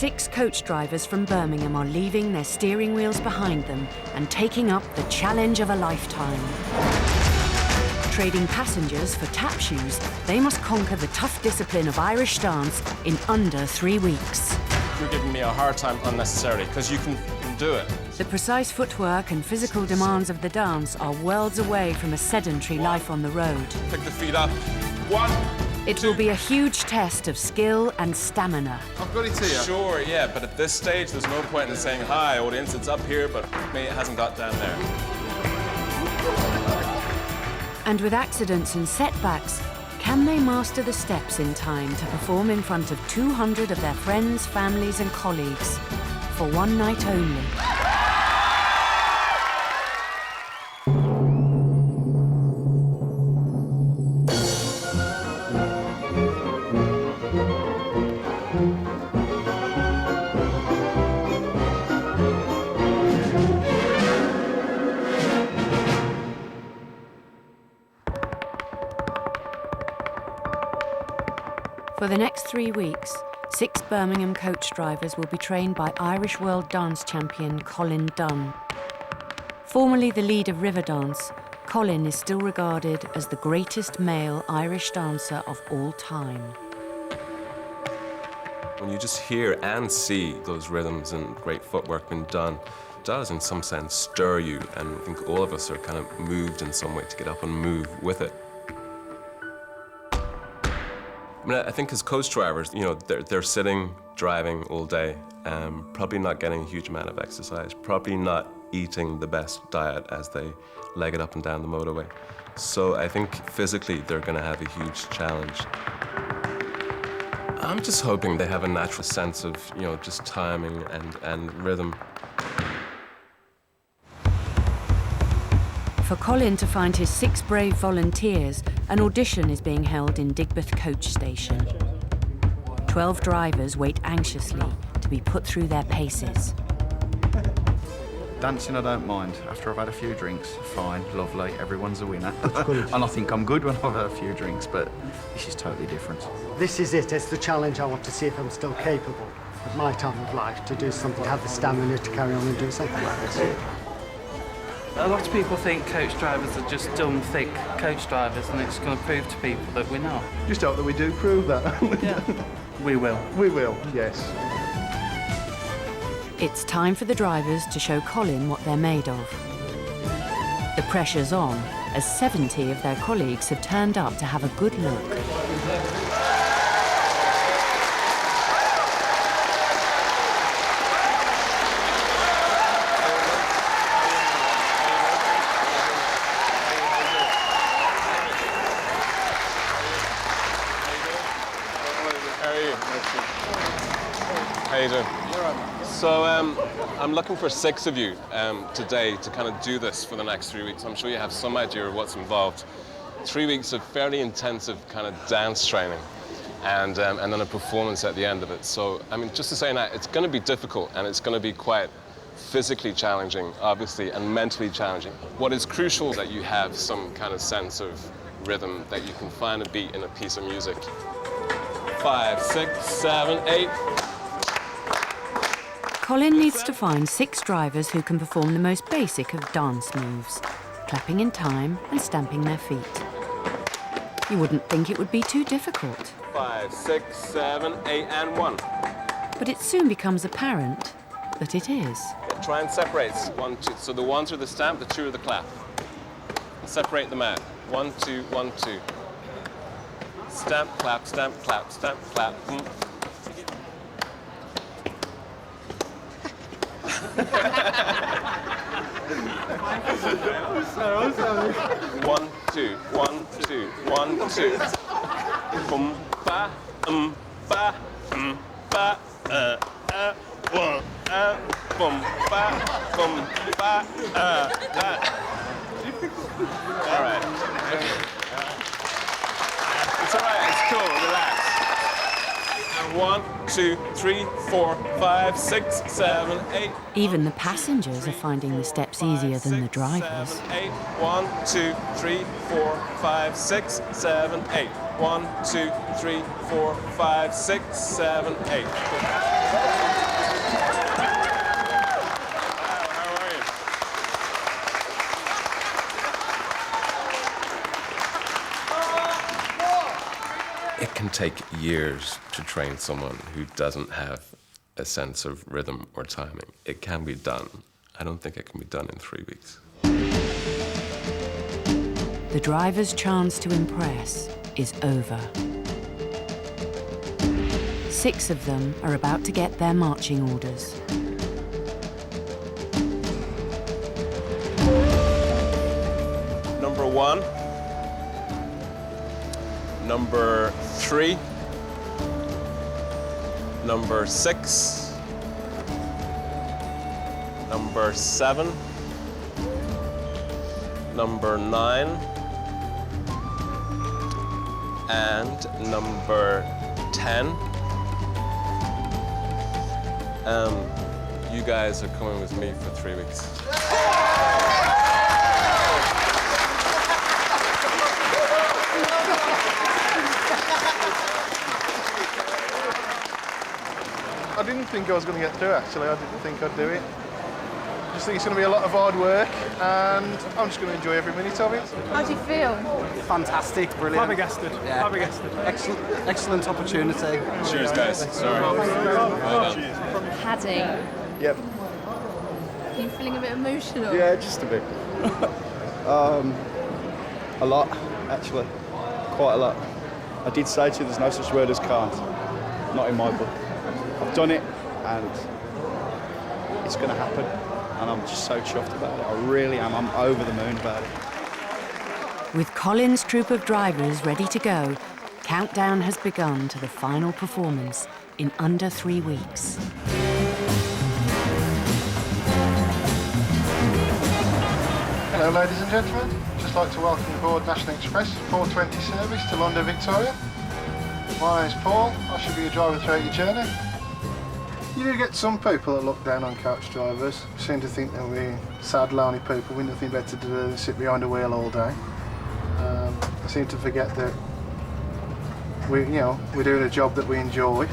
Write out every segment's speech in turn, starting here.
6 coach drivers from Birmingham are leaving their steering wheels behind them and taking up the challenge of a lifetime. Trading passengers for tap shoes, they must conquer the tough discipline of Irish dance in under 3 weeks. You're giving me a hard time unnecessarily, because you can do it. The precise footwork and physical demands of the dance are worlds away from a sedentary life on the road. Pick the feet up. 1, It will be a huge test of skill and stamina. I've got it here. Sure, yeah, but at this stage, there's no point in saying, hi, audience, it's up here, but me, it hasn't got down there. And with accidents and setbacks, can they master the steps in time to perform in front of 200 of their friends, families and colleagues for one night only? For the next 3 weeks, 6 Birmingham coach drivers will be trained by Irish World Dance Champion Colin Dunne. Formerly the lead of Riverdance, Colin is still regarded as the greatest male Irish dancer of all time. When you just hear and see those rhythms and great footwork being done, it does in some sense stir you, and I think all of us are kind of moved in some way to get up and move with it. I mean, I think as coach drivers, you know, they're sitting, driving all day, probably not getting a huge amount of exercise, probably not eating the best diet as they leg it up and down the motorway. So I think physically they're going to have a huge challenge. I'm just hoping they have a natural sense of, you know, just timing and rhythm. For Colin to find his 6 brave volunteers, an audition is being held in Digbeth Coach Station. 12 drivers wait anxiously to be put through their paces. Dancing I don't mind. After I've had a few drinks, fine, lovely, everyone's a winner. And I think I'm good when I've had a few drinks, but this is totally different. This is it, it's the challenge. I want to see if I'm still capable at my time of life to do something, have the stamina to carry on and do something like this. A lot of people think coach drivers are just dumb, thick coach drivers, and it's going to prove to people that we're not. Just hope that we do prove that. Yeah, we will. We will, yes. It's time for the drivers to show Colin what they're made of. The pressure's on, as 70 of their colleagues have turned up to have a good look. How you doing? So I'm looking for 6 of you today to kind of do this for the next 3 weeks. I'm sure you have some idea of what's involved. 3 weeks of fairly intensive kind of dance training and then a performance at the end of it. So, I mean, just to say now, it's going to be difficult and it's going to be quite physically challenging, obviously, and mentally challenging. What is crucial is that you have some kind of sense of rhythm, that you can find a beat in a piece of music. 5, 6, 7, 8. Colin needs to find 6 drivers who can perform the most basic of dance moves, clapping in time and stamping their feet. You wouldn't think it would be too difficult. 5, 6, 7, 8, and 1. But it soon becomes apparent that it is. Try and separate. 1, 2. So the 1s are the stamp, the 2 are the clap. Separate them out. 1, 2, 1, 2. Stamp, clap, stamp, clap, stamp, clap. I'm sorry. 1, 2, 1, 2, 1, 2. Boom, ba, ba, ba, boom, ba, All right. It's all right. It's cool. Relax. 1, 2, 3, 4, 5, 6, 7, 8. Even the passengers are finding the steps easier than the drivers. 7, 8. 1, 2, 3, 4, 5, 6, 7, 8. 1, 2, 3, 4, 5, 6, 7, 8. It can take years to train someone who doesn't have a sense of rhythm or timing. It can be done. I don't think it can be done in 3 weeks. The driver's chance to impress is over. 6 of them are about to get their marching orders. Number 1. Number 3. Number 6. Number 7. Number 9. And number 10. You guys are coming with me for 3 weeks. I didn't think I was going to get through, actually. I didn't think I'd do it. I just think it's going to be a lot of hard work, and I'm just going to enjoy every minute of it. How do you feel? Fantastic, brilliant. Flabbergasted. Yeah. Flabbergasted. Excellent opportunity. Cheers, guys. Sorry. Paddy, Yep. are you feeling a bit emotional? Yeah, just a bit. A lot, actually. Quite a lot. I did say to you there's no such word as can't. Not in my book. I've done it, and it's going to happen. And I'm just so chuffed about it. I really am. I'm over the moon about it. With Colin's troop of drivers ready to go, countdown has begun to the final performance in under 3 weeks. Hello, ladies and gentlemen. Just like to welcome you aboard National Express 420 service to London, Victoria. My name's Paul. I should be your driver throughout your journey. You do get some people that look down on coach drivers, seem to think that we're sad, lonely people with nothing better to do than sit behind a wheel all day. They seem to forget that we're doing a job that we enjoy.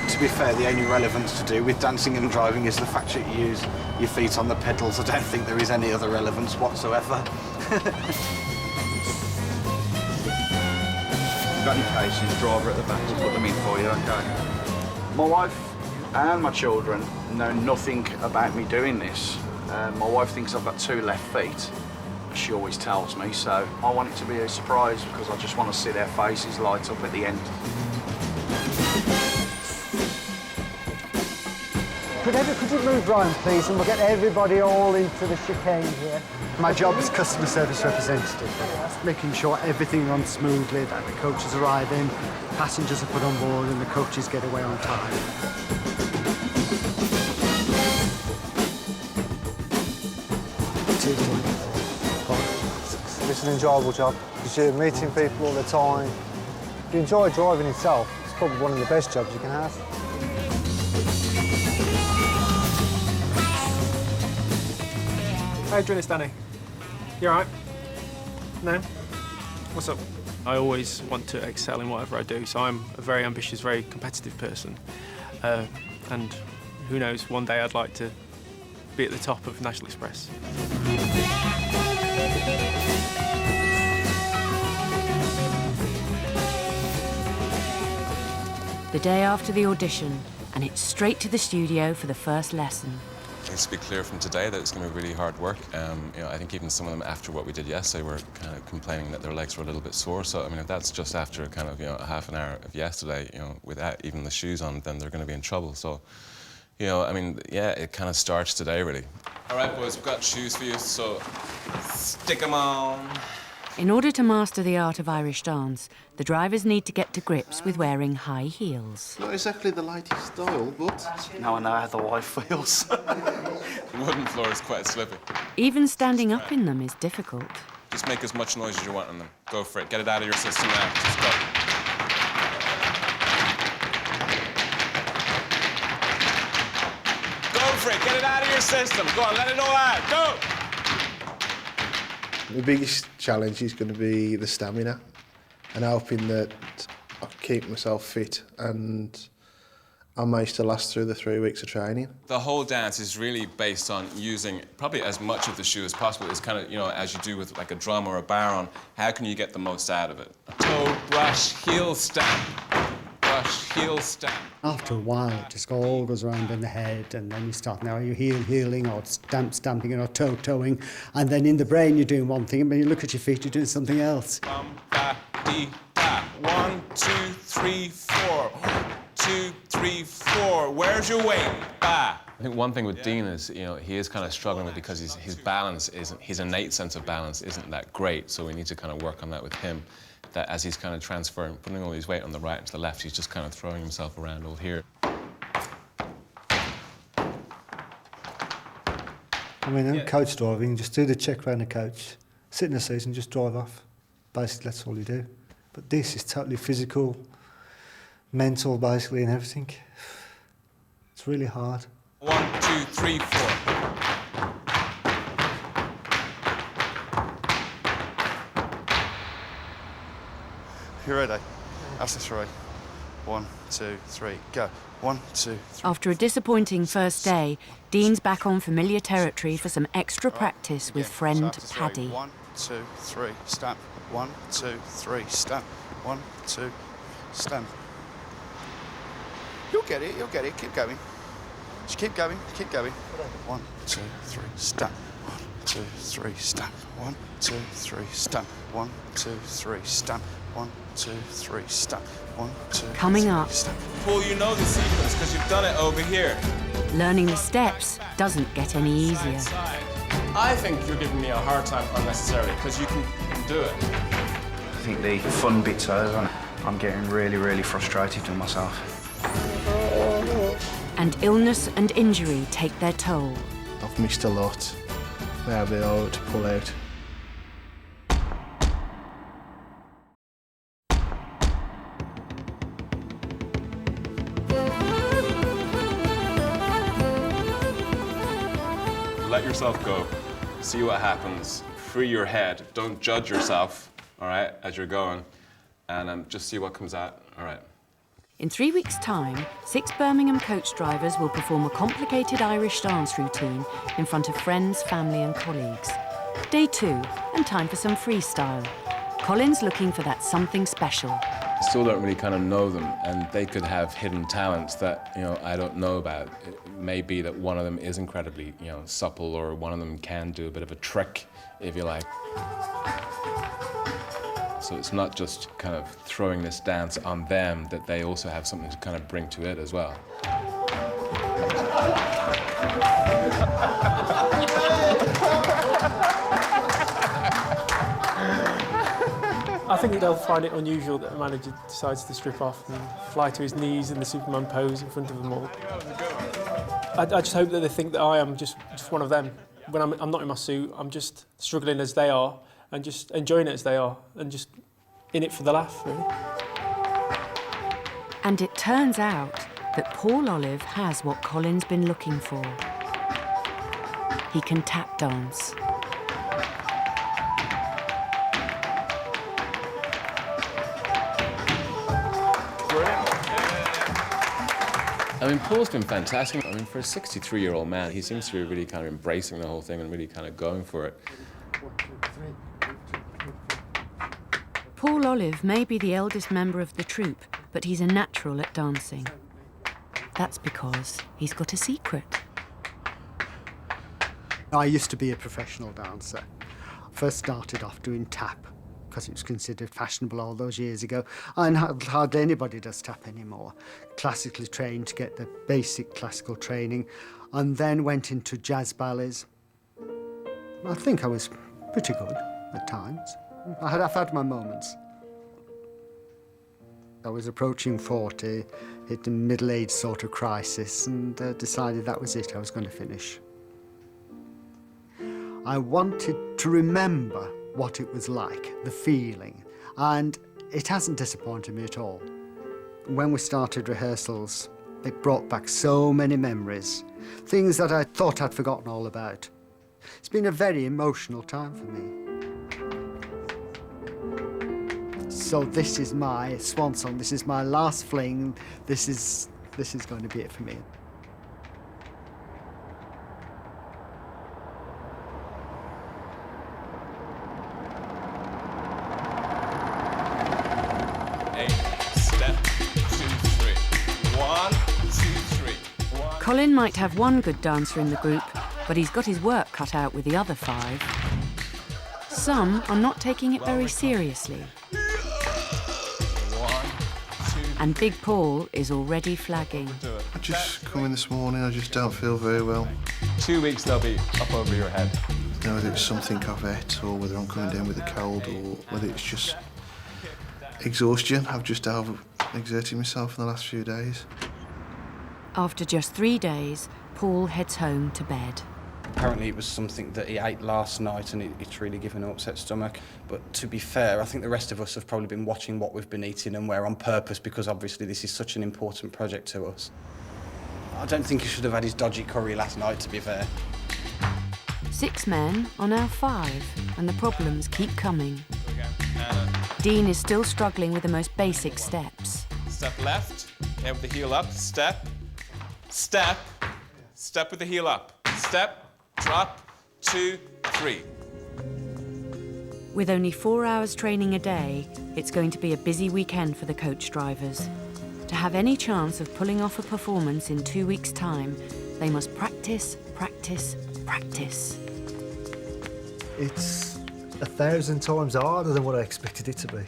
To be fair, the only relevance to do with dancing and driving is the fact that you use your feet on the pedals. I don't think there is any other relevance whatsoever. Got any cases, driver at the back, we'll put them in for you, okay? My wife and my children know nothing about me doing this. My wife thinks I've got 2 left feet. She always tells me, so I want it to be a surprise because I just want to see their faces light up at the end. Could you move Ryan, please, and we'll get everybody all into the chicane here. My job is customer service representative, making sure everything runs smoothly, that the coaches arrive in, passengers are put on board, and the coaches get away on time. It's an enjoyable job because you're meeting people all the time. If you enjoy driving itself, it's probably one of the best jobs you can have. How you doing, it's Danny? You all right? No? What's up? I always want to excel in whatever I do, so I'm a very ambitious, very competitive person. And who knows, one day I'd like to be at the top of National Express. The day after the audition, and it's straight to the studio for the first lesson. It's to be clear from today that it's going to be really hard work. I think even some of them after what we did yesterday were kind of complaining that their legs were a little bit sore. So I mean, if that's just after kind of a half an hour of yesterday, without even the shoes on, then they're going to be in trouble. So, I mean, yeah, it kind of starts today really. All right, boys, we've got shoes for you. So stick them on. In order to master the art of Irish dance, the drivers need to get to grips with wearing high heels. Not exactly the latest style, but... Now I know how the wife feels. The wooden floor is quite slippy. Even standing up in them is difficult. Just make as much noise as you want on them. Go for it. Get it out of your system now. Just go. Go for it. Get it out of your system. Go on, let it all out. Go! The biggest challenge is going to be the stamina and hoping that I keep myself fit and I manage to last through the 3 weeks of training. The whole dance is really based on using probably as much of the shoe as possible. It's kind of, you know, as you do with like a drum or a bar on, how can you get the most out of it? Toe, brush, heel, stamp. Brush, heel, stamp. After a while, it just all goes around in the head, and then you start, now you're heeling, or stamping, or toe-toeing, and then in the brain you're doing one thing, and when you look at your feet, you're doing something else. Bum, ba, dee, da. 1, 2, 3, 4. 2, 3, 4. Where's your weight? Ba. I think one thing with Dean is, you know, he is kind of struggling with because his balance isn't, his innate sense of balance isn't that great, so we need to kind of work on that with him. That as he's kind of transferring, putting all his weight on the right and to the left, he's just kind of throwing himself around all here. I mean, I'm coach driving, just do the check round the coach, sit in the seat and just drive off. Basically, that's all you do. But this is totally physical, mental, basically, and everything. It's really hard. 1, 2, 3, 4. You ready? That's the 3. 1, 2, 3, go. 1, 2, 3. After a disappointing first day, Dean's back on familiar territory for some extra practice with friend Paddy. 1, 2, 3, stamp. 1, 2, 3, stamp. 1, 2, stamp. You'll get it, keep going. Just keep going, keep going. 1, 2, 3, stamp. 1, 2, 3, stamp. 1, 2, 3, stamp. 1, 2, 3, stamp. 1, 2, 3, stamp. 1, 2, Coming up, Paul, you know the sequence because you've done it over here. learning the steps doesn't get any easier. I think you're giving me a hard time unnecessarily because you can do it. I think the fun bit's over. I'm getting really, really frustrated with myself. And illness and injury take their toll. I've missed a lot. Now I'll be able to pull out. Let yourself go. See what happens. Free your head. Don't judge yourself, all right, as you're going. And just see what comes out, all right. In 3 weeks' time, 6 Birmingham coach drivers will perform a complicated Irish dance routine in front of friends, family and colleagues. Day 2, and time for some freestyle. Colin's looking for that something special. Still don't really kind of know them, and they could have hidden talents that, you know, I don't know about. It may be that one of them is incredibly, you know, supple, or one of them can do a bit of a trick, if you like. So it's not just kind of throwing this dance on them, that they also have something to kind of bring to it as well. I think they'll find it unusual that a manager decides to strip off and fly to his knees in the Superman pose in front of them all. I just hope that they think that I am just one of them. When I'm not in my suit, I'm just struggling as they are and just enjoying it as they are and just in it for the laugh, really. And it turns out that Paul Olive has what Colin's been looking for. He can tap dance. I mean, Paul's been fantastic. I mean, for a 63-year-old man, he seems to be really kind of embracing the whole thing and really kind of going for it. Paul Olive may be the eldest member of the troupe, but he's a natural at dancing. That's because he's got a secret. I used to be a professional dancer. First started off doing tap, because it was considered fashionable all those years ago, and hardly anybody does tap anymore. Classically trained to get the basic classical training, and then went into jazz ballets. I think I was pretty good at times. I've had my moments. I was approaching 40, hit a middle-aged sort of crisis, and decided that was it, I was going to finish. I wanted to remember what it was like, the feeling, and it hasn't disappointed me at all. When we started rehearsals, it brought back so many memories, things that I thought I'd forgotten all about. It's been a very emotional time for me. So this is my swan song, this is my last fling, this is going to be it for me. Colin might have one good dancer in the group, but he's got his work cut out with the other 5. Some are not taking it very seriously. And Big Paul is already flagging. I just come in this morning, I just don't feel very well. 2 weeks they'll be up over your head. I don't know whether it's something I've ate or whether I'm coming down with a cold or whether it's just exhaustion. I've just exerted myself in the last few days. After just 3 days, Paul heads home to bed. Apparently it was something that he ate last night and it's really given an upset stomach. But to be fair, I think the rest of us have probably been watching what we've been eating and we're on purpose because obviously this is such an important project to us. I don't think he should have had his dodgy curry last night, to be fair. 6 men are now 5, and the problems keep coming. Dean is still struggling with the most basic steps. Step left, and with the heel up, step, step, step with the heel up, step, drop, 2, 3. With only 4 hours training a day, it's going to be a busy weekend for the coach drivers. To have any chance of pulling off a performance in 2 weeks' time, they must practice, practice, practice. It's 1,000 times harder than what I expected it to be.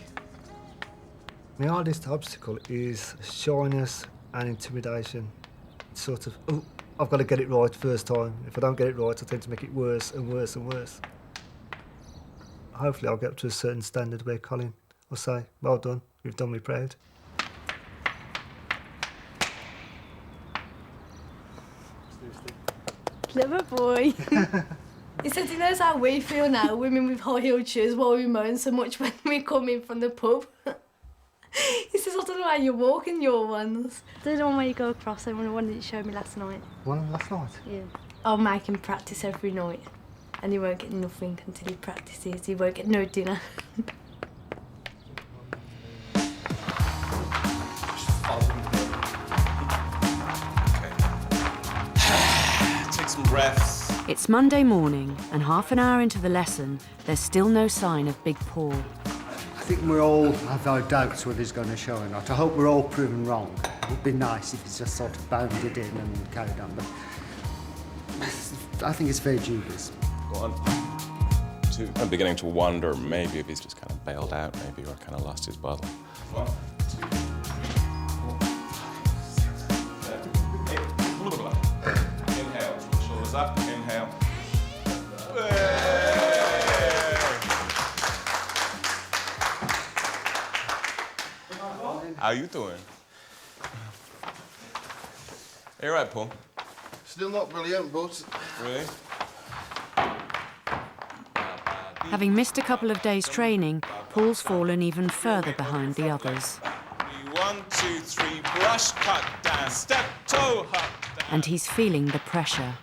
My hardest obstacle is shyness and intimidation. It's sort of, oh, I've got to get it right first time. If I don't get it right, I tend to make it worse and worse and worse. Hopefully I'll get up to a certain standard where Colin will say, well done, you've done me proud. Clever boy. He said he knows how we feel now, women with high-heeled shoes, why we moan so much when we come in from the pub. He says, I don't know how you walk in your ones. The one where you go across, the one that you showed me last night. One last night? Yeah. I'll make him practice every night. And he won't get nothing until he practices. He won't get no dinner. Take some breaths. It's Monday morning, and half an hour into the lesson, there's still no sign of Big Paul. I think we all have our doubts whether he's going to show or not. I hope we're all proven wrong. It would be nice if he's just sort of bounded in and carried on, but I think it's very dubious. Go on. I'm beginning to wonder maybe if he's just kind of bailed out, maybe, or kind of lost his bottle. 1, 2, 3, 4, 5, 6, 7, 8. Inhale, shoulders up, inhale. How you doing? Are you right, Paul? Still not brilliant, but... Really? Having missed a couple of days' training, Paul's fallen even further behind the others. 1, 2, 3, brush, cut, down, step, toe, hop, down. And he's feeling the pressure.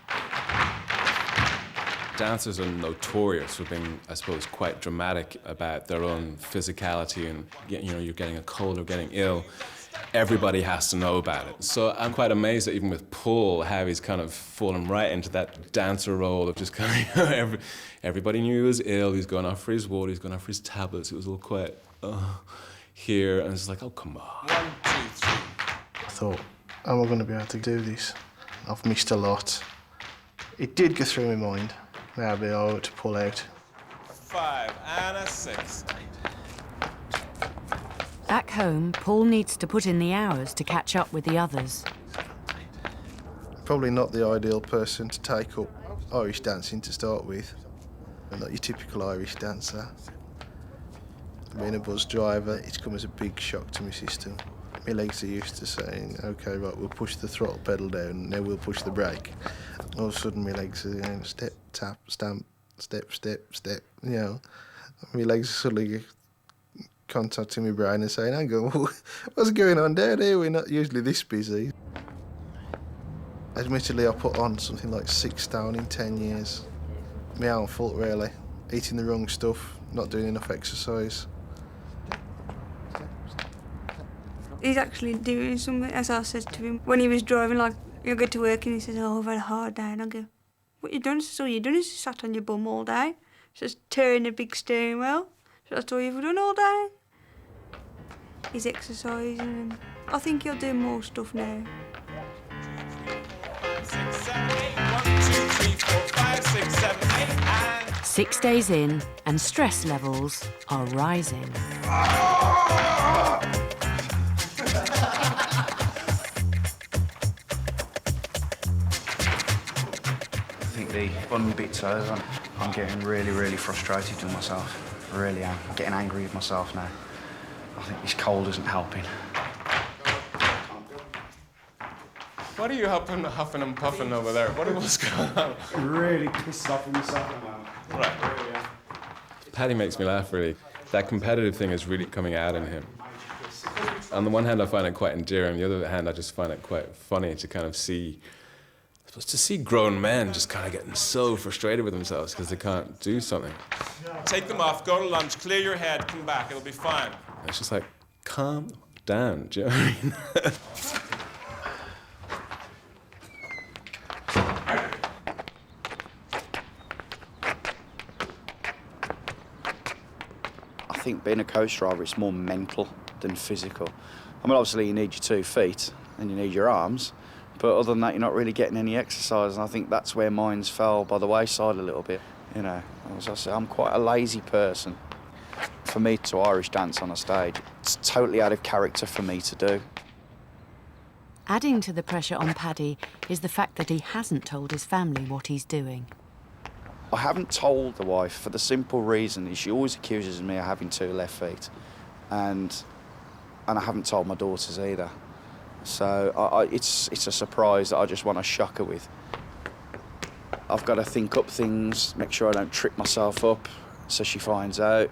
Dancers are notorious for being, I suppose, quite dramatic about their own physicality and, you know, you're getting a cold or getting ill. Everybody has to know about it. So I'm quite amazed that even with Paul, how he's kind of fallen right into that dancer role of just kind of, you know, everybody knew he was ill, he was going off for his water, he was going off for his tablets, it was all quite here, and it's like, oh, come on. 1, 2, 3. I thought, am I going to be able to do this? I've missed a lot. It did go through my mind. Now I'll be able to pull out. 5 and a 6. Back home, Paul needs to put in the hours to catch up with the others. Probably not the ideal person to take up Irish dancing to start with. I'm not your typical Irish dancer. Being a bus driver, it's come as a big shock to my system. My legs are used to saying, OK, right, we'll push the throttle pedal down, now we'll push the brake. All of a sudden, my legs are going step, tap, stamp, step, step, step, you know. My legs are suddenly contacting my brain and saying, hang on, what's going on down here? We're not usually this busy. Admittedly, I put on something like 6 stone in 10 years. My own fault, really. Eating the wrong stuff, not doing enough exercise. He's actually doing something, as I said to him. When he was driving, like, he'll get to work and he says, oh, I've had a hard day. And I go, what you done? He says, all you done is sat on your bum all day. Just turning a big steering wheel. So that's all you've done all day. He's exercising and I think he'll do more stuff now. 6 days in, and stress levels are rising. I think the fun bit's over. I'm getting really, really frustrated with myself. I really am. I'm getting angry with myself now. I think this cold isn't helping. What are you huffing and puffing over there? What's going on? Really pissed off with myself at the moment. Right. Really am. Paddy makes me laugh, really. That competitive thing is really coming out in him. On the one hand, I find it quite endearing. On the other hand, I just find it quite funny to kind of see, to see grown men just kind of getting so frustrated with themselves because they can't do something. Take them off, go to lunch, clear your head, come back, it'll be fine. And it's just like, calm down, do you know what I mean? I think being a coach driver, it's more mental than physical. I mean, obviously you need your 2 feet and you need your arms, but other than that, you're not really getting any exercise, and I think that's where mine's fell by the wayside a little bit. You know, as I say, I'm quite a lazy person. For me to Irish dance on a stage, it's totally out of character for me to do. Adding to the pressure on Paddy is the fact that he hasn't told his family what he's doing. I haven't told the wife for the simple reason is she always accuses me of having 2 left feet, and I haven't told my daughters either. So it's a surprise that I just want to shock her with. I've got to think up things, make sure I don't trip myself up, so she finds out.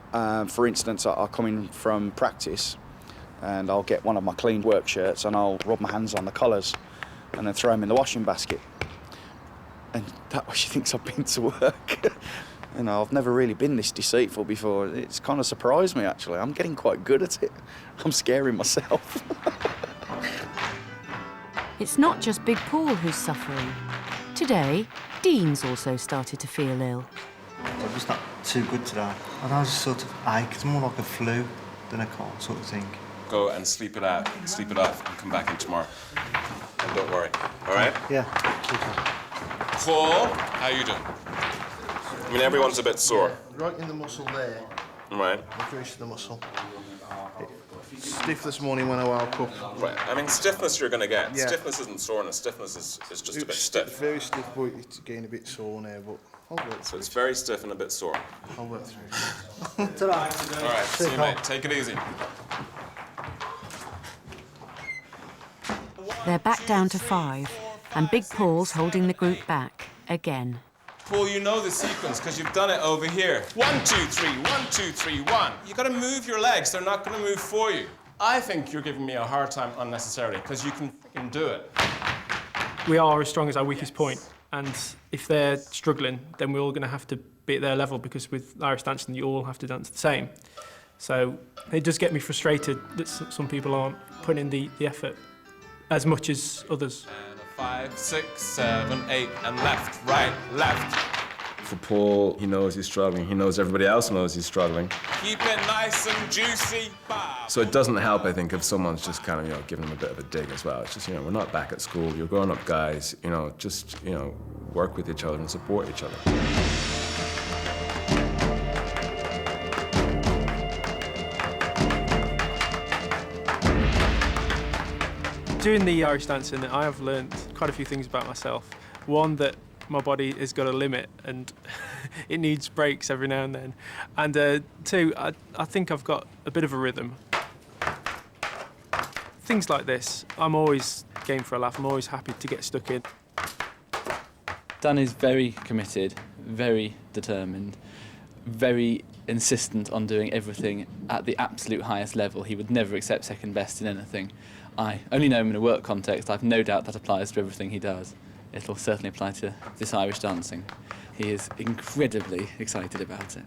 For instance, I'll come in from practice and I'll get one of my clean work shirts and I'll rub my hands on the collars and then throw them in the washing basket. And that way she thinks I've been to work. You know, I've never really been this deceitful before. It's kind of surprised me, actually. I'm getting quite good at it. I'm scaring myself. It's not just Big Paul who's suffering. Today, Dean's also started to feel ill. I'm just not too good today. And I was just sort of ache. It's more like a flu than a cold sort of thing. Go and sleep it out, sleep it off, and come back in tomorrow. And don't worry, all right? Yeah. Paul, how you doing? I mean, everyone's a bit sore. Right in the muscle there. Right. The crease of the muscle. Stiff this morning when I woke up. Right. I mean, stiffness you're going to get. Yeah. Stiffness isn't soreness. Stiffness is just a bit stiff. Very stiff, but it's getting a bit sore now, but I'll work So it's very stiff and a bit sore. I'll work through it. Ta-da. All right, see you, mate. Take it easy. They're back down to 5, and Big Paul's holding the group back again. Paul, you know the sequence because you've done it over here. 1, 2, 3, 1, 2, 3, 1. You got to move your legs. They're not going to move for you. I think you're giving me a hard time unnecessarily because you can freaking do it. We are as strong as our weakest point, and if they're struggling, then we're all going to have to be at their level because with Irish dancing, you all have to dance the same. So it does get me frustrated that some people aren't putting in the effort as much as others. And a 5, 6, 7, 8, and left, right, left. For Paul, he knows he's struggling. He knows everybody else knows he's struggling. Keep it nice and juicy. So it doesn't help, I think, if someone's just kind of, giving him a bit of a dig as well. It's just, we're not back at school. You're grown-up guys, just, work with each other and support each other. Doing the Irish dancing, I have learned quite a few things about myself. One, that my body has got a limit and it needs breaks every now and then. And two, I think I've got a bit of a rhythm. Things like this, I'm always game for a laugh. I'm always happy to get stuck in. Dan is very committed, very determined, very insistent on doing everything at the absolute highest level. He would never accept second best in anything. I only know him in a work context. I've no doubt that applies to everything he does. It'll certainly apply to this Irish dancing. He is incredibly excited about it.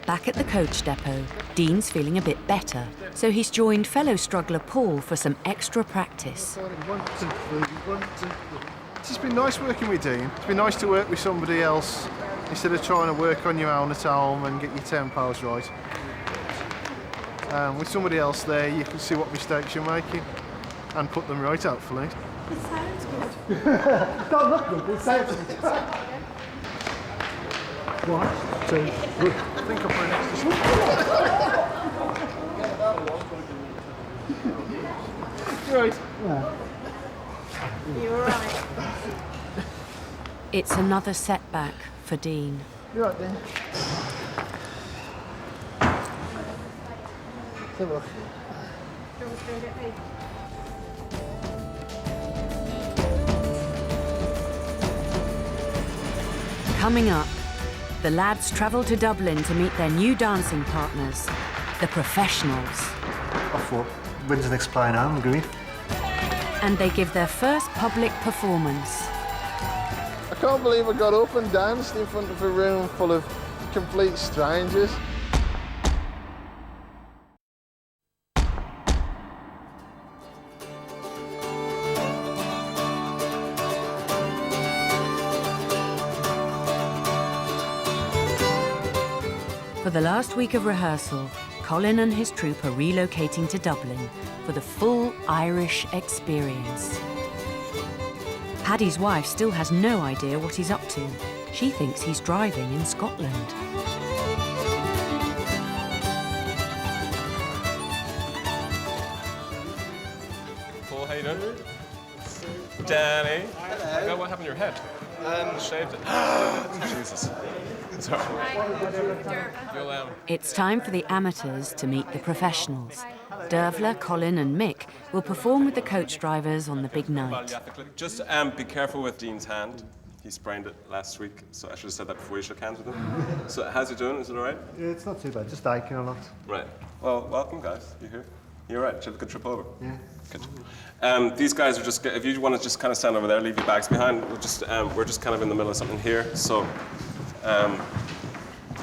Back at the coach depot, Dean's feeling a bit better, so he's joined fellow struggler Paul for some extra practice. 1, 2, 3, 1, 2, 3. It's just been nice working with Dean. It's been nice to work with somebody else instead of trying to work on your own at home and get your tempos right. With somebody else there, you can see what mistakes you're making and put them right, hopefully. It sounds good. Don't look good, it sounds good. 1, 2, 3. I think I'll put an extra Right. Yeah. You're right. It's another setback for Dean. You're right then. So look. Coming up, the lads travel to Dublin to meet their new dancing partners, the professionals. I thought, when's the next plane home, agreed? And they give their first public performance. I can't believe I got up and danced in front of a room full of complete strangers. For the last week of rehearsal, Colin and his troupe are relocating to Dublin for the full Irish experience. Paddy's wife still has no idea what he's up to. She thinks he's driving in Scotland. Paul, how you doing? Danny. Hello. What happened to your head? Shaved it. Jesus. Sorry. It's time for the amateurs to meet the professionals. Dervla, Colin and Mick will perform with the coach drivers on the big night. Just be careful with Dean's hand. He sprained it last week, so I should have said that before you shook hands with him. So how's he doing? Is it all right? Yeah, it's not too bad, just aching a lot. Right. Well, welcome, guys. You here? You're right. Did you have a good trip over? Yeah. Good. These guys are just, if you want to just kind of stand over there, leave your bags behind, we're just kind of in the middle of something here, so do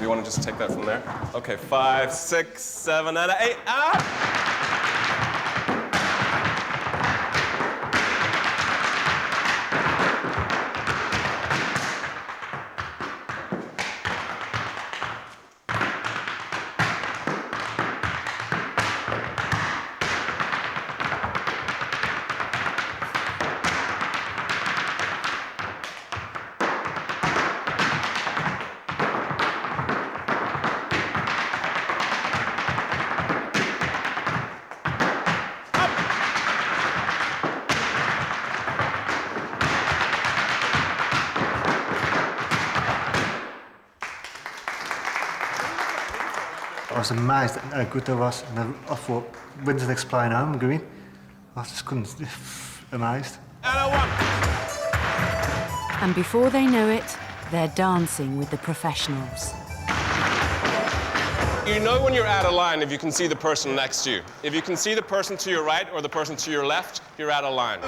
you want to just take that from there? Okay, 5, 6, 7, and 8, ah! I was amazed at how good they was, and I thought, when's the next plane home, agreed? I just couldn't, amazed. And before they know it, they're dancing with the professionals. You know when you're out of line if you can see the person next to you. If you can see the person to your right or the person to your left, you're out of line.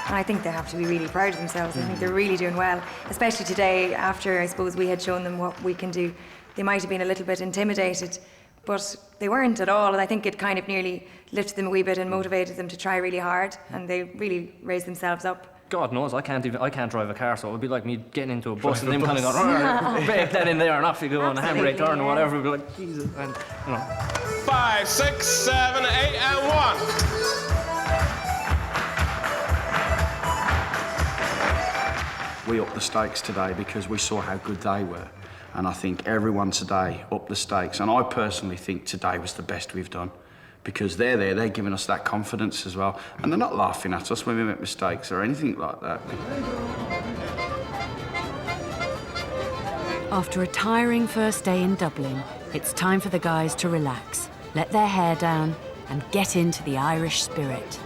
I think they have to be really proud of themselves. I think they're really doing well, especially today after, I suppose, we had shown them what we can do. They might have been a little bit intimidated, but they weren't at all, and I think it kind of nearly lifted them a wee bit and motivated them to try really hard, and they really raised themselves up. God knows, I can't drive a car, so it would be like me getting into a bus and them kind of going, break that in there and off you go on a handbrake turn or whatever. It'd be like, Jesus, and, you know. 5, 6, 7, 8, and 1. We upped the stakes today because we saw how good they were. And I think everyone today upped the stakes. And I personally think today was the best we've done because they're there, they're giving us that confidence as well. And they're not laughing at us when we make mistakes or anything like that. After a tiring first day in Dublin, it's time for the guys to relax, let their hair down and get into the Irish spirit.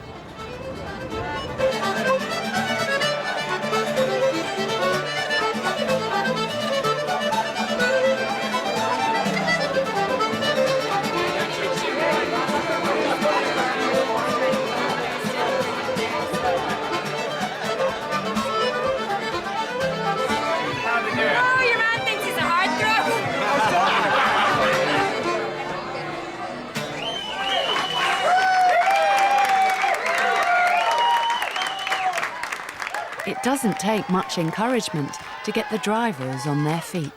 It doesn't take much encouragement to get the drivers on their feet.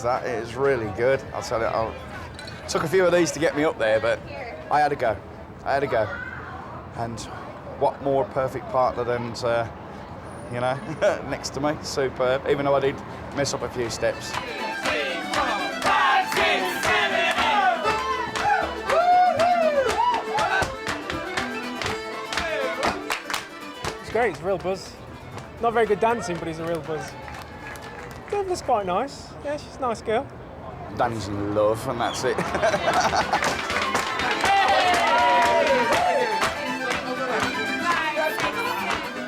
That is really good. I'll tell you, it took a few of these to get me up there, but I had to go. I had to go. And what more perfect partner than, you know, next to me. Superb, even though I did mess up a few steps. It's great, it's a real buzz. Not very good dancing, but he's a real buzz. Deborah's quite nice. Yeah, she's a nice girl. Danny's in love, and that's it.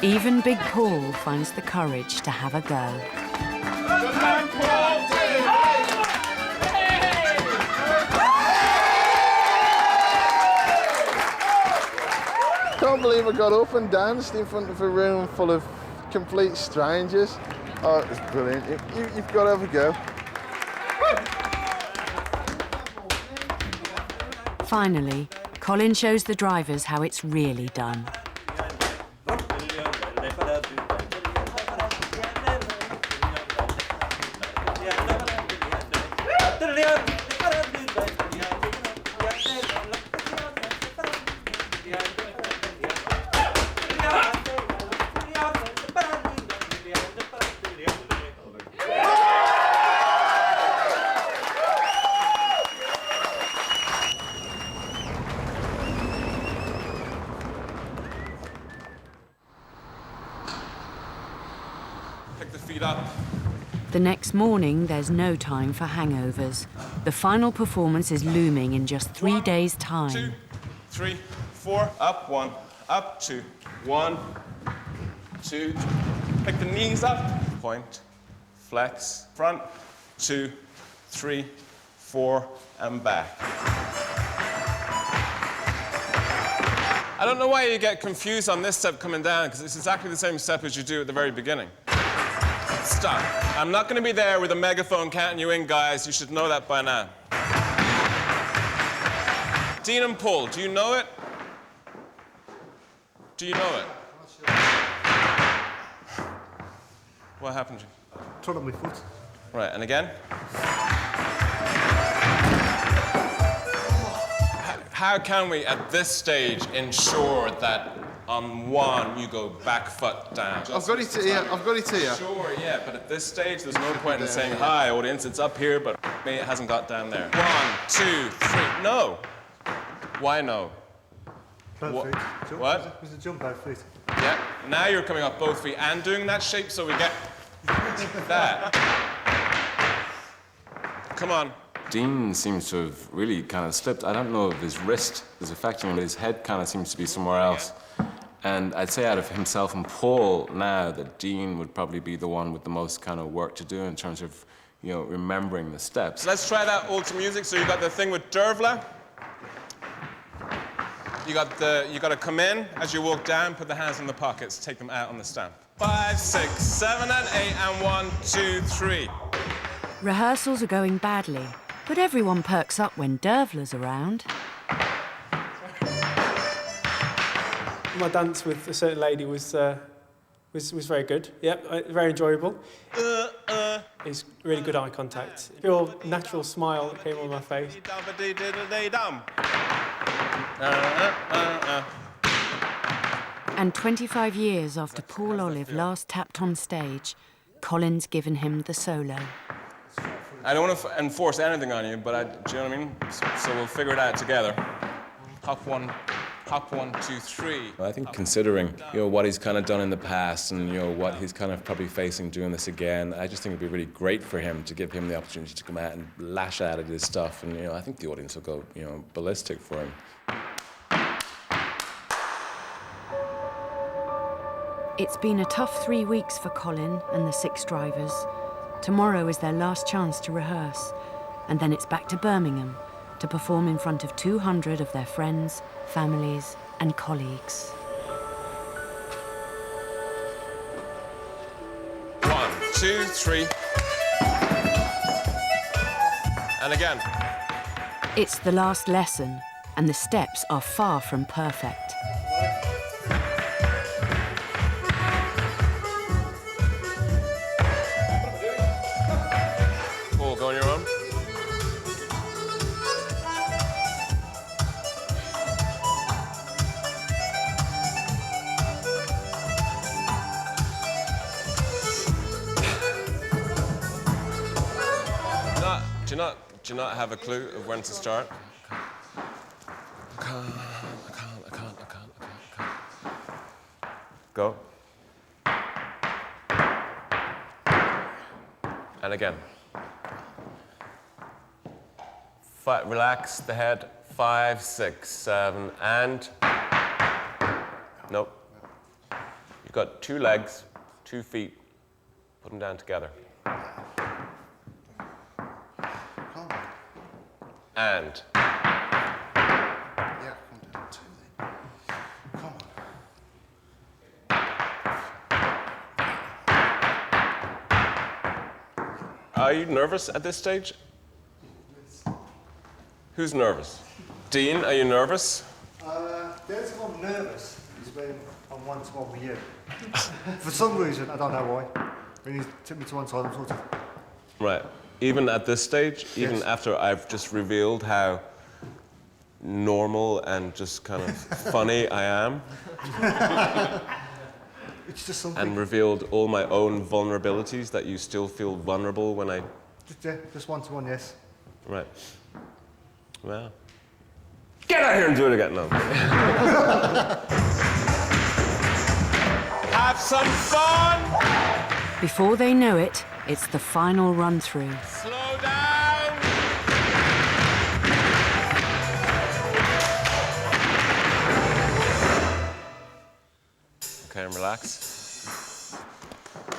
Even Big Paul finds the courage to have a go. Can't believe I got up and danced in front of a room full of complete strangers. Oh, it was brilliant. You've got to have a go. Finally, Colin shows the drivers how it's really done. The next morning, there's no time for hangovers. The final performance is looming in just 3 days' time. 2, 3, 4, up 1, up 2, 1, 2. Pick the knees up. Point, flex, front, 2, 3, 4, and back. I don't know why you get confused on this step coming down, because it's exactly the same step as you do at the very beginning. Stop. I'm not going to be there with a megaphone counting you in, guys. You should know that by now. Dean and Paul, do you know it? Do you know it? What happened to you? Trod on my foot. Right, and again? How can we, at this stage, ensure that on 1 you go back foot down? I've got it here. I've got it here. Sure, yeah, but at this stage, there's no point in saying, "Hi, audience, it's up here," but it hasn't got down there. 1, 2, 3. No. Why no? Both feet. Jump. What? There's a jump both feet. Yeah. Now you're coming up both feet and doing that shape, so we get that. Come on. Dean seems to have really kind of slipped. I don't know if his wrist is affecting him, but his head kind of seems to be somewhere else. And I'd say out of himself and Paul now that Dean would probably be the one with the most kind of work to do in terms of, remembering the steps. Let's try that ultra music. So you got the thing with Dervla. You got to come in as you walk down, put the hands in the pockets, take them out on the stamp. 5, 6, 7, and 8, and 1, 2, 3. Rehearsals are going badly, but everyone perks up when Dervla's around. My dance with a certain lady was very good. Yep, very enjoyable. It's really good eye contact. Pure natural smile that came on my face. And 25 years after Paul Olive last tapped on stage, Colin's given him the solo. I don't want to enforce anything on you, but do you know what I mean? So we'll figure it out together. Hop 1, 2, 3. I think considering, what he's kind of done in the past and, what he's kind of probably facing doing this again, I just think it'd be really great for him to give him the opportunity to come out and lash out at his stuff. And, I think the audience will go, ballistic for him. It's been a tough 3 weeks for Colin and the 6 drivers. Tomorrow is their last chance to rehearse, and then it's back to Birmingham to perform in front of 200 of their friends, families, and colleagues. 1, 2, 3. And again. It's the last lesson, and the steps are far from perfect. Go on your own. Do you not have a clue of when to start? I can't. Go. And again. Relax the head. 5, 6, 7, and... Nope. You've got 2 legs, 2 feet. Put them down together. And... Yeah, come down 2 then. Come on. Are you nervous at this stage? Who's nervous? Dean, are you nervous? The only time I'm nervous is when I'm one-to-one with you. For some reason, I don't know why. When you took me to one side, I'm sort of... Right. Even at this stage, even after I've just revealed how normal and just kind of funny I am, it's just something... and revealed all my own vulnerabilities, that you still feel vulnerable when I... Just one-to-one, yes. Right. Well, get out here and do it again. No. Have some fun! Before they know it, it's the final run-through. Slow down! Okay, and relax.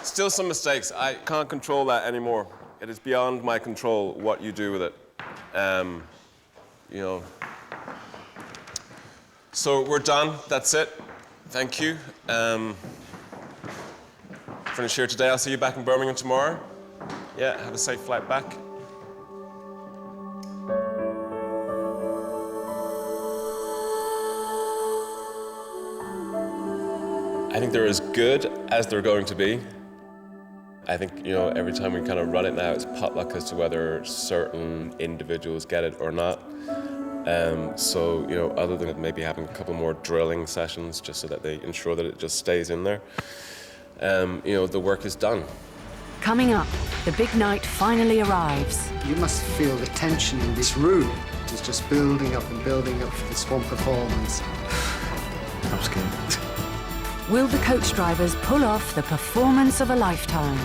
Still some mistakes. I can't control that anymore. It is beyond my control what you do with it. So we're done. That's it. Thank you. Finish here today. I'll see you back in Birmingham tomorrow. Yeah, have a safe flight back. I think they're as good as they're going to be. I think, every time we kind of run it now, it's potluck as to whether certain individuals get it or not. So, other than maybe having a couple more drilling sessions just so that they ensure that it just stays in there, the work is done. Coming up, the big night finally arrives. You must feel the tension in this room. It's just building up and building up for this one performance. I'm scared. Will the coach drivers pull off the performance of a lifetime?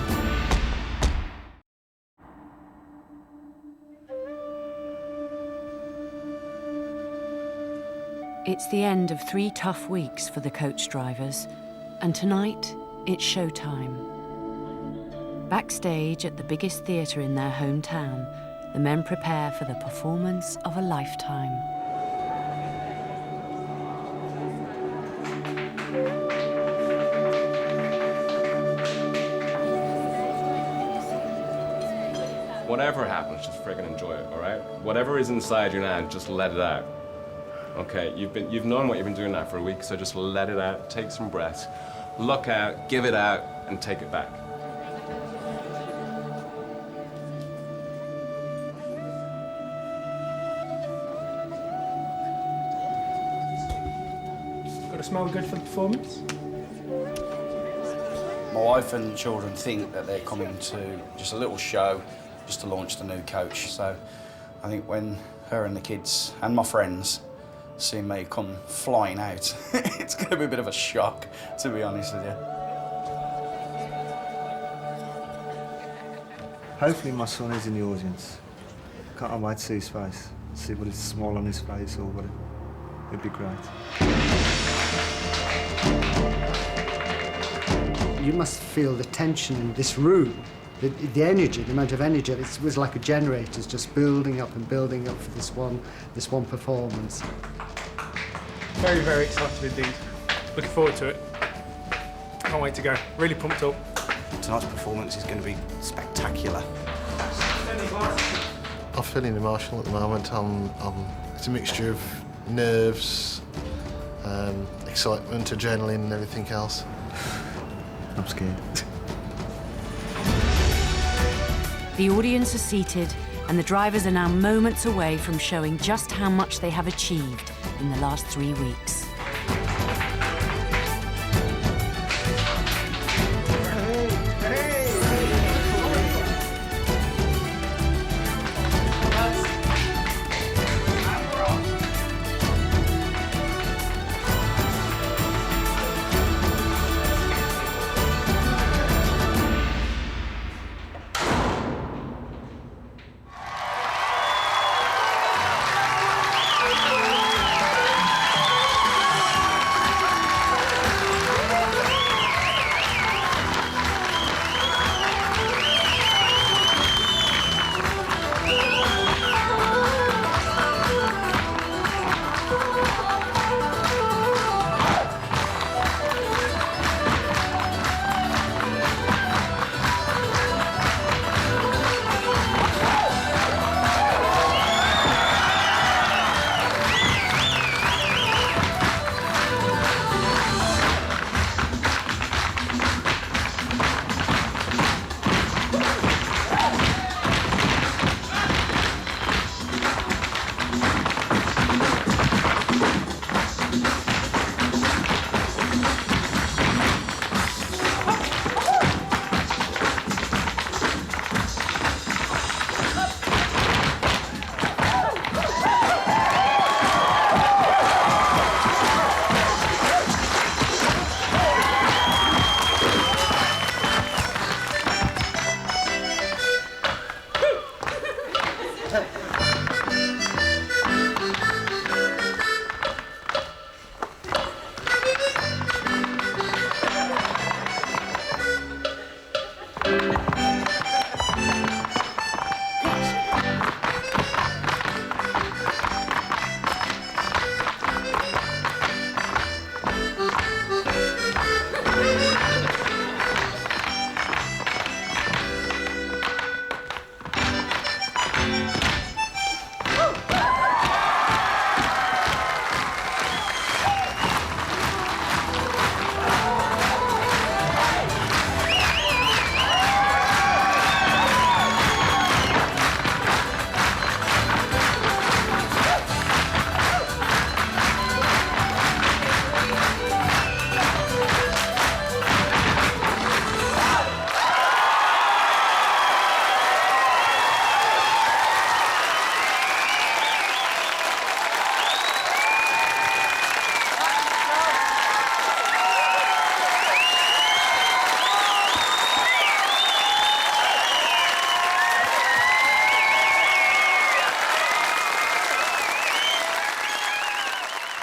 It's the end of 3 tough weeks for the coach drivers, and tonight it's showtime. Backstage at the biggest theatre in their hometown, the men prepare for the performance of a lifetime. Whatever happens, just friggin' enjoy it, all right? Whatever is inside you now, just let it out. Okay, you've known what you've been doing now for a week, so just let it out, take some breaths, look out, give it out, and take it back. Got to smell good for the performance? My wife and children think that they're coming to just a little show just to launch the new coach. So I think when her and the kids and my friends see me come flying out, it's going to be a bit of a shock, to be honest with you. Hopefully my son is in the audience. Can't wait to see his face, see what is small on his face or whatever. It'd be great. You must feel the tension in this room, the energy, the amount of energy. It was like a generator's just building up and building up for this one performance. Very, very excited indeed. Looking forward to it. Can't wait to go. Really pumped up. Tonight's performance is going to be spectacular. I'm feeling emotional at the moment. It's a mixture of nerves, excitement, adrenaline and everything else. I'm scared. The audience are seated, and the drivers are now moments away from showing just how much they have achieved in the last 3 weeks.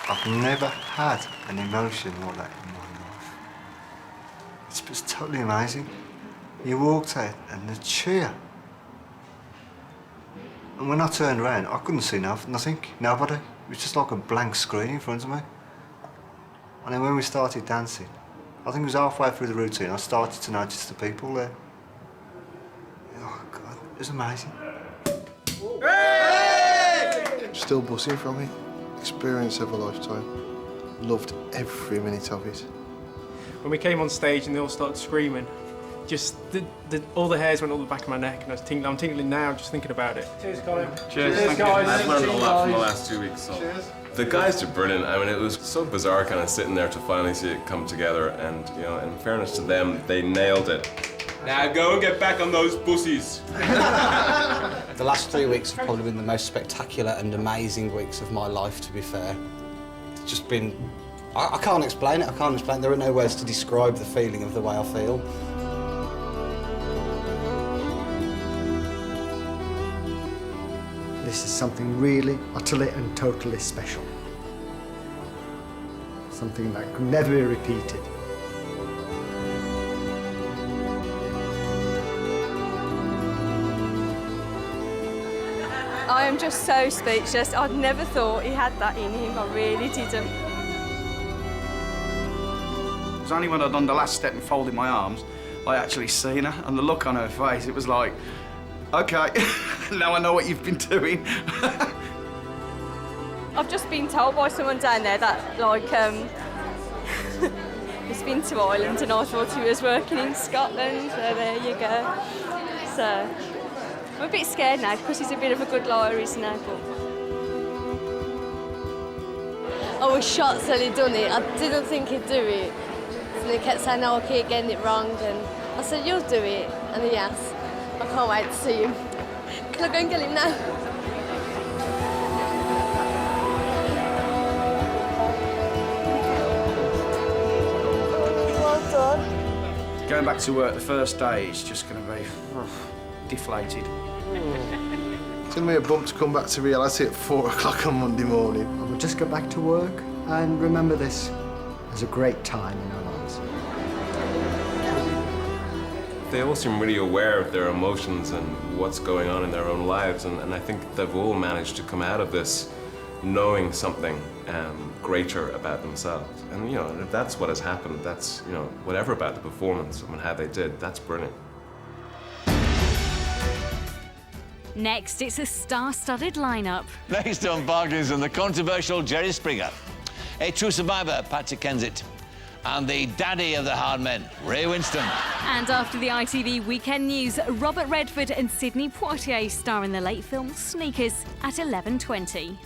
I've never had an emotion like that in my life. It's totally amazing. You walked out and the cheer. And when I turned around, I couldn't see nothing, nobody. It was just like a blank screen in front of me. And then when we started dancing, I think it was halfway through the routine, I started to notice the people there. Oh God, it was amazing. Still buzzing from it. Experience of a lifetime. Loved every minute of it. When we came on stage and they all started screaming, just all the hairs went up the back of my neck, and I'm tingling now just thinking about it. Cheers, Colin. Cheers, guys. I've learned a lot from the last 2 weeks. So. Cheers. The guys are brilliant. I mean, it was so bizarre kind of sitting there to finally see it come together, and you know, in fairness to them, they nailed it. Now go and get back on those bussies. The last 3 weeks have probably been the most spectacular and amazing weeks of my life, to be fair. It's just been... I can't explain it, I can't explain it. There are no words to describe the feeling of the way I feel. This is something really, utterly and totally special. Something that could never be repeated. I am just so speechless. I'd never thought he had that in him. I really didn't. It was only when I'd done the last step and folded my arms, I actually seen her, and the look on her face, it was like, okay, now I know what you've been doing. I've just been told by someone down there that, like, he's been to Ireland and I thought he was working in Scotland, so there you go. So, I'm a bit scared now because he's a bit of a good liar, isn't he? But... I was shocked that he'd done it. I didn't think he'd do it. And he kept saying, no, I keep getting it wrong. And I said, you'll do it. And he has. I can't wait to see him. Can I go and get him now? Well done. Going back to work the first day is just going to be deflated. It's going to be a bump to come back to reality at 4 o'clock on Monday morning. I will just go back to work and remember this as a great time in our lives. They all seem really aware of their emotions and what's going on in their own lives, and I think they've all managed to come out of this knowing something greater about themselves. And you know, if that's what has happened, that's, you know, whatever about the performance and how they did, that's brilliant. Next, it's a star-studded lineup. Next on Bargains and the controversial Jerry Springer, a true survivor, Patrick Kensit, and the daddy of the hard men, Ray Winston. And after the ITV Weekend News, Robert Redford and Sidney Poitier star in the late film Sneakers at 11:20.